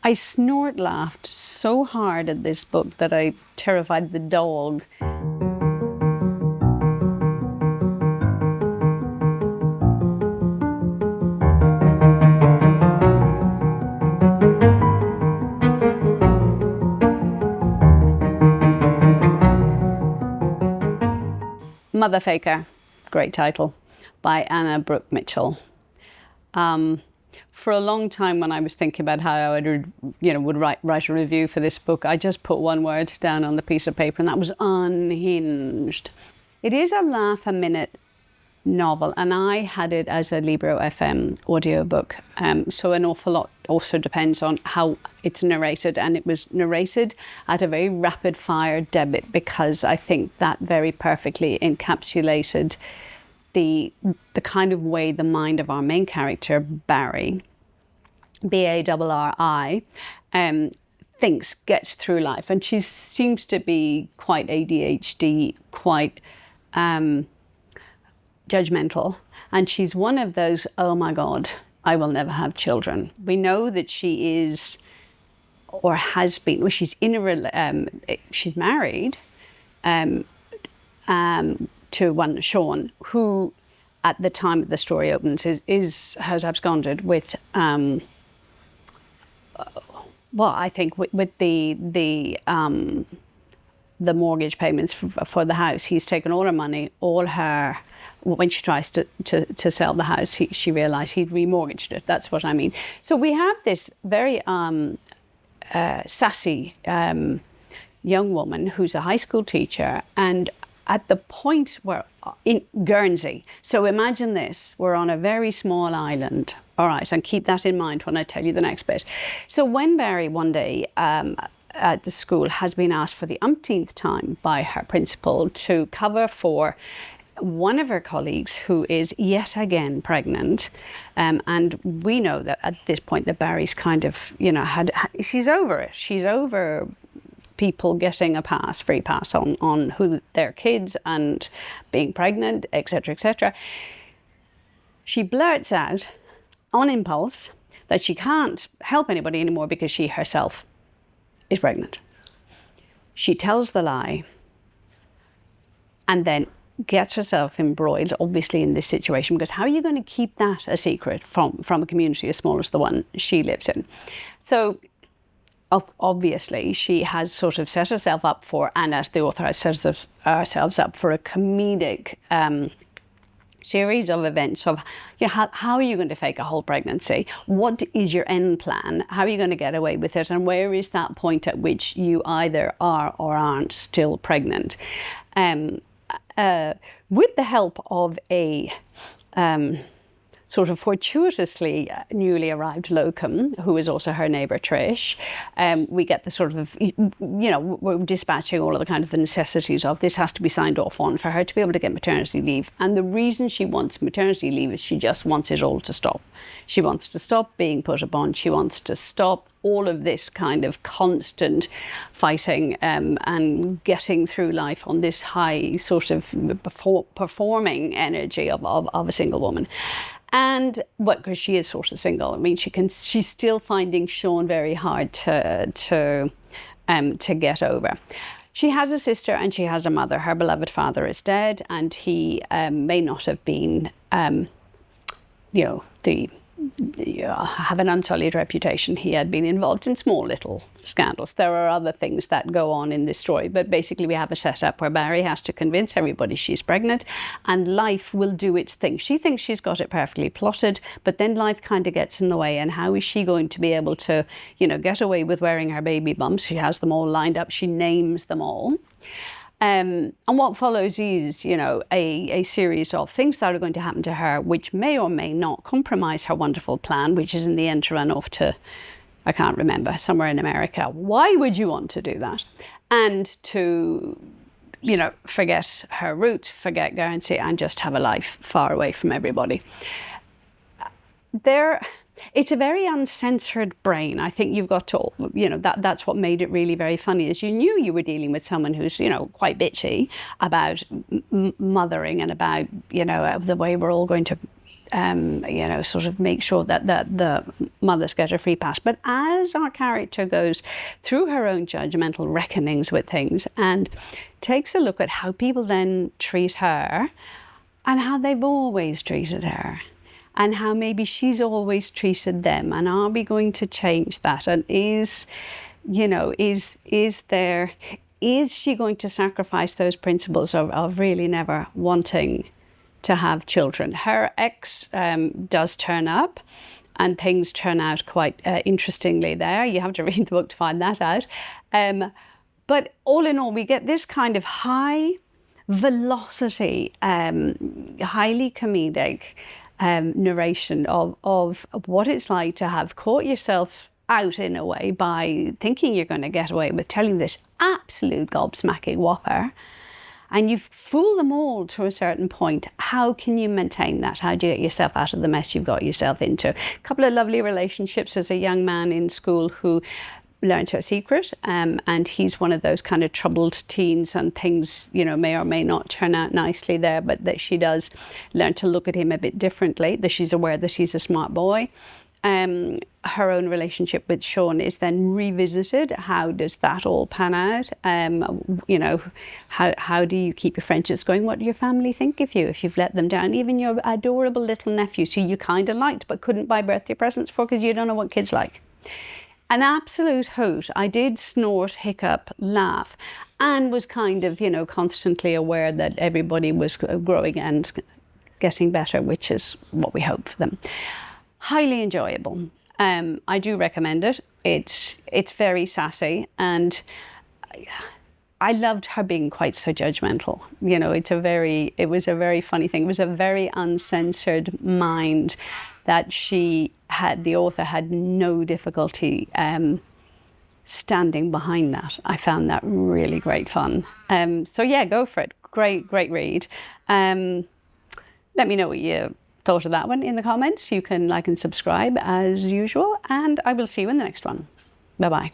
I snort laughed so hard at this book that I terrified the dog. MotherFaker, great title, by Brook-Mitchell. For a long time, when I was thinking about how I would write a review for this book, I just put one word down on the piece of paper, and that was unhinged. It is a laugh-a-minute novel, and I had it as a Libro FM audiobook, so an awful lot also depends on how it's narrated, and it was narrated at a very rapid fire debit, because I think that very perfectly encapsulated the kind of way the mind of our main character, Barri, Barri, thinks, gets through life. And she seems to be quite ADHD, quite judgmental. And she's one of those, oh my God, I will never have children. We know that she is, or has been, well, she's she's married to one Sean, who at the time the story opens has absconded with I think with the mortgage payments for the house. He's taken all her money, when she tries to sell the house, she realized he'd remortgaged it. That's what I mean. So we have this very sassy young woman who's a high school teacher, and at the point where in Guernsey, so imagine this, we're on a very small island, all right, and keep that in mind when I tell you the next bit. So when Barri one day at the school has been asked for the umpteenth time by her principal to cover for one of her colleagues who is yet again pregnant, and we know that at this point that Barry's kind of, she's over it. She's over people getting a free pass on who their kids and being pregnant, etc., etc. She blurts out on impulse that she can't help anybody anymore because she herself is pregnant. She tells the lie and then gets herself embroiled, obviously, in this situation, because how are you going to keep that a secret from a community as small as the one she lives in? So obviously she has sort of set herself up for, and as the author has set ourselves up for, a comedic series of events of how are you going to fake a whole pregnancy? What is your end plan? How are you going to get away with it? And where is that point at which you either are or aren't still pregnant? With the help of a sort of fortuitously newly arrived locum, who is also her neighbour Trish, we get the sort of, we're dispatching all of the kind of the necessities of this has to be signed off on for her to be able to get maternity leave. And the reason she wants maternity leave is she just wants it all to stop. She wants to stop being put upon. She wants to stop all of this kind of constant fighting and getting through life on this high sort of performing energy of a single woman. And because she is sort of single, I mean, she's still finding Sean very hard to get over. She has a sister and she has a mother. Her beloved father is dead, and he may not have been, have an unsullied reputation. He had been involved in small little scandals. There are other things that go on in this story, but basically we have a setup where Barri has to convince everybody she's pregnant, and life will do its thing. She thinks she's got it perfectly plotted, but then life kind of gets in the way, and how is she going to be able to, get away with wearing her baby bumps? She has them all lined up. She names them all. And what follows is, a series of things that are going to happen to her, which may or may not compromise her wonderful plan, which is in the end to run off to, I can't remember, somewhere in America. Why would you want to do that? And to, forget her route, forget Guernsey, and just have a life far away from everybody. it's a very uncensored brain. I think you've got to, that's what made it really very funny, is you knew you were dealing with someone who's, quite bitchy about mothering and about, the way we're all going to, sort of make sure that the mothers get a free pass. But as our character goes through her own judgmental reckonings with things and takes a look at how people then treat her and how they've always treated her, and how maybe she's always treated them, and are we going to change that? And is she going to sacrifice those principles of really never wanting to have children? Her ex does turn up, and things turn out quite interestingly there. You have to read the book to find that out. But all in all, we get this kind of high velocity, highly comedic narration of what it's like to have caught yourself out in a way by thinking you're going to get away with telling this absolute gobsmacking whopper, and you've fooled them all to a certain point. How can you maintain that? How do you get yourself out of the mess you've got yourself into? A couple of lovely relationships. As a young man in school who learns her secret, and he's one of those kind of troubled teens, and things may or may not turn out nicely there, but that she does learn to look at him a bit differently, that she's aware that he's a smart boy. Her own relationship with Sean is then revisited. How does that all pan out? How do you keep your friendships going? What do your family think of you if you've let them down? Even your adorable little nephews who you kind of liked but couldn't buy birthday presents for because you don't know what kids like. An absolute hoot. I did snort, hiccup, laugh, and was kind of, constantly aware that everybody was growing and getting better, which is what we hope for them. Highly enjoyable. I do recommend it. It's very sassy, and I loved her being quite so judgmental. It was a very funny thing. It was a very uncensored mind that the author had no difficulty standing behind that. I found that really great fun. So yeah, go for it. Great read. Let me know what you thought of that one in the comments. You can like and subscribe as usual, and I will see you in the next one. Bye-bye.